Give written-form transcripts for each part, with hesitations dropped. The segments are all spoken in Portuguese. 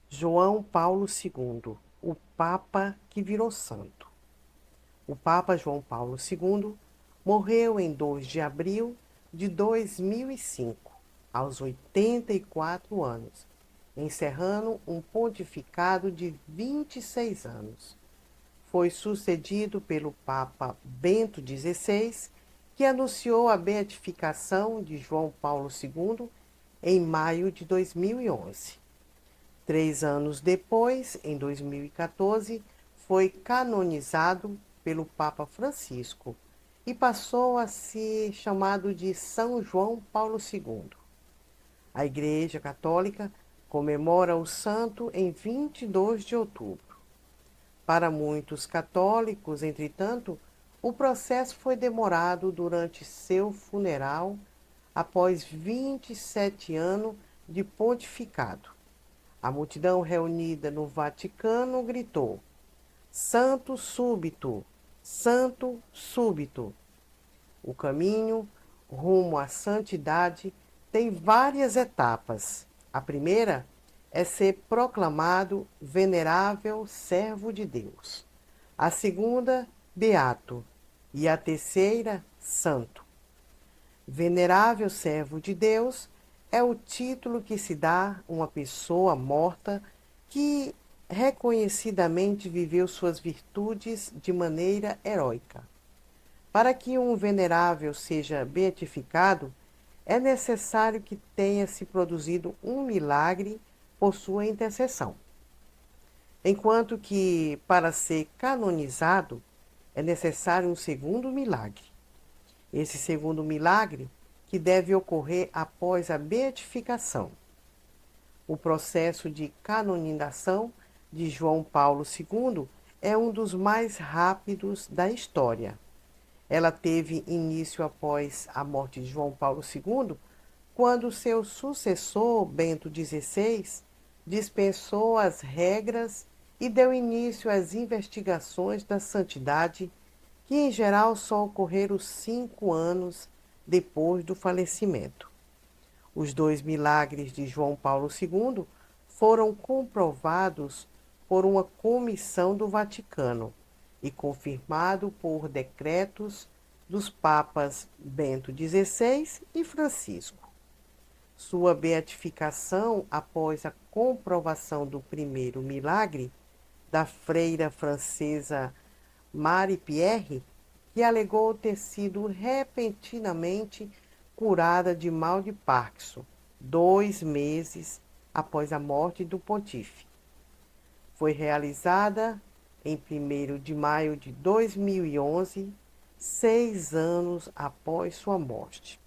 João Paulo II, o Papa que virou santo. O Papa João Paulo II morreu em 2 de abril de 2005, aos 84 anos, encerrando um pontificado de 26 anos. Foi sucedido pelo Papa Bento XVI, que anunciou a beatificação de João Paulo II em maio de 2011. 3 anos depois, em 2014, foi canonizado pelo Papa Francisco e passou a ser chamado de São João Paulo II. A Igreja Católica comemora o santo em 22 de outubro. Para muitos católicos, entretanto, o processo foi demorado durante seu funeral após 27 anos de pontificado. A multidão reunida no Vaticano gritou: Santo súbito, Santo súbito. O caminho rumo à santidade tem várias etapas. A primeira é ser proclamado venerável servo de Deus. A segunda, beato. E a terceira, santo. Venerável servo de Deus é o título que se dá a uma pessoa morta que reconhecidamente viveu suas virtudes de maneira heróica. Para que um venerável seja beatificado, é necessário que tenha se produzido um milagre por sua intercessão. Enquanto que, para ser canonizado, é necessário um segundo milagre. Esse segundo milagre que deve ocorrer após a beatificação. O processo de canonização de João Paulo II é um dos mais rápidos da história. Ela teve início após a morte de João Paulo II, quando seu sucessor, Bento XVI, dispensou as regras e deu início às investigações da santidade, que em geral só ocorreram 5 anos depois do falecimento. Os 2 milagres de João Paulo II foram comprovados por uma comissão do Vaticano e confirmado por decretos dos papas Bento XVI e Francisco. Sua beatificação após a comprovação do primeiro milagre da freira francesa Marie Pierre, que alegou ter sido repentinamente curada de mal de Parkinson, 2 meses após a morte do pontífice. Foi realizada em 1º de maio de 2011, 6 anos após sua morte.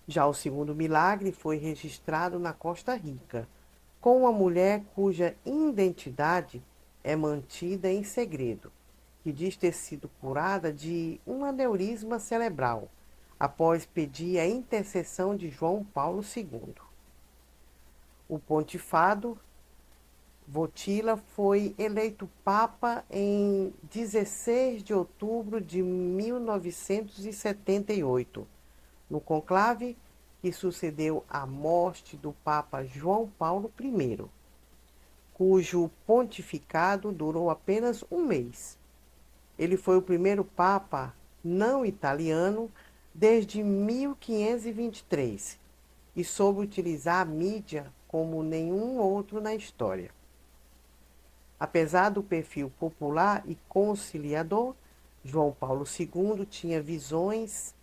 Já o segundo milagre foi registrado na Costa Rica, com uma mulher cuja identidade é mantida em segredo, que diz ter sido curada de um aneurisma cerebral, após pedir a intercessão de João Paulo II. O pontifado Wojtyła foi eleito Papa em 16 de outubro de 1978, no conclave que sucedeu à morte do Papa João Paulo I, cujo pontificado durou apenas um mês. Ele foi o primeiro Papa não italiano desde 1523 e soube utilizar a mídia como nenhum outro na história. Apesar do perfil popular e conciliador, João Paulo II tinha visões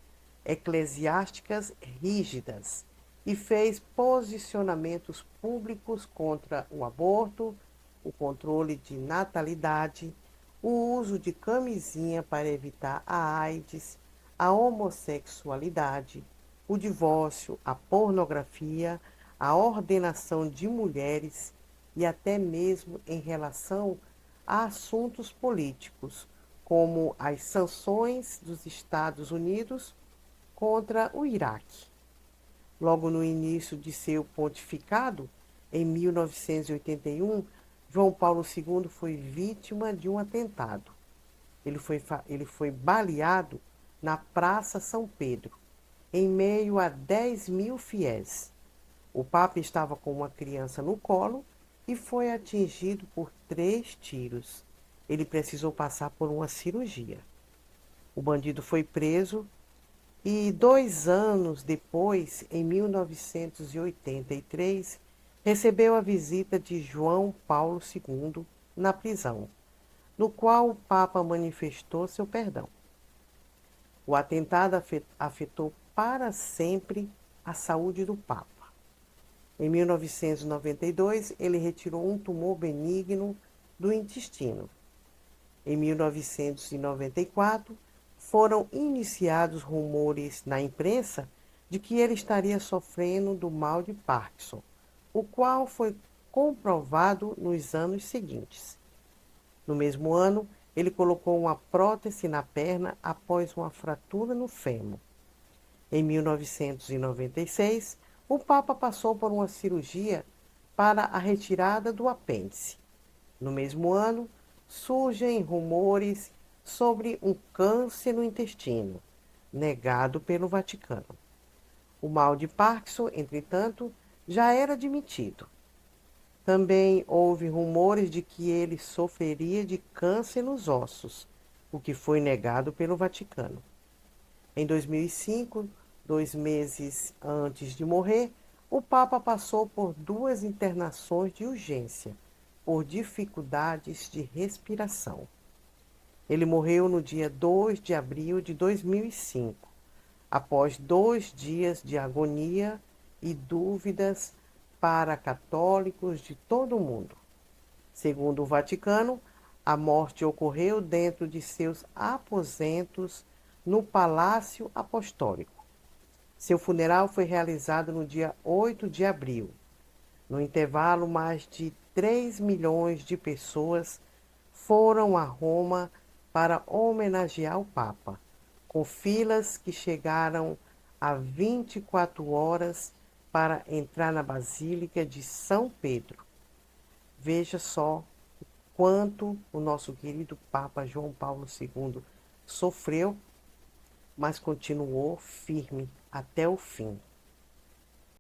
eclesiásticas rígidas e fez posicionamentos públicos contra o aborto, o controle de natalidade, o uso de camisinha para evitar a AIDS, a homossexualidade, o divórcio, a pornografia, a ordenação de mulheres e até mesmo em relação a assuntos políticos, como as sanções dos Estados Unidos contra o Iraque. Logo no início de seu pontificado, em 1981, João Paulo II foi vítima de um atentado. Ele foi baleado na Praça São Pedro, em meio a 10 mil fiéis. O Papa estava com uma criança no colo e foi atingido por 3 tiros. Ele precisou passar por uma cirurgia. O bandido foi preso e 2 anos depois, em 1983, recebeu a visita de João Paulo II na prisão, no qual o Papa manifestou seu perdão. O atentado afetou para sempre a saúde do Papa. Em 1992, ele retirou um tumor benigno do intestino. Em 1994, foram iniciados rumores na imprensa de que ele estaria sofrendo do mal de Parkinson, o qual foi comprovado nos anos seguintes. No mesmo ano, ele colocou uma prótese na perna após uma fratura no fêmur. Em 1996, o Papa passou por uma cirurgia para a retirada do apêndice. No mesmo ano, surgem rumores sobre um câncer no intestino, negado pelo Vaticano. O mal de Parkinson, entretanto, já era admitido. Também houve rumores de que ele sofreria de câncer nos ossos, o que foi negado pelo Vaticano. Em 2005, 2 meses antes de morrer, o Papa passou por 2 internações de urgência por dificuldades de respiração. Ele morreu no dia 2 de abril de 2005, após 2 dias de agonia e dúvidas para católicos de todo o mundo. Segundo o Vaticano, a morte ocorreu dentro de seus aposentos no Palácio Apostólico. Seu funeral foi realizado no dia 8 de abril. No intervalo, mais de 3 milhões de pessoas foram a Roma para homenagear o Papa, com filas que chegaram a 24 horas para entrar na Basílica de São Pedro. Veja só quanto o nosso querido Papa João Paulo II sofreu, mas continuou firme até o fim.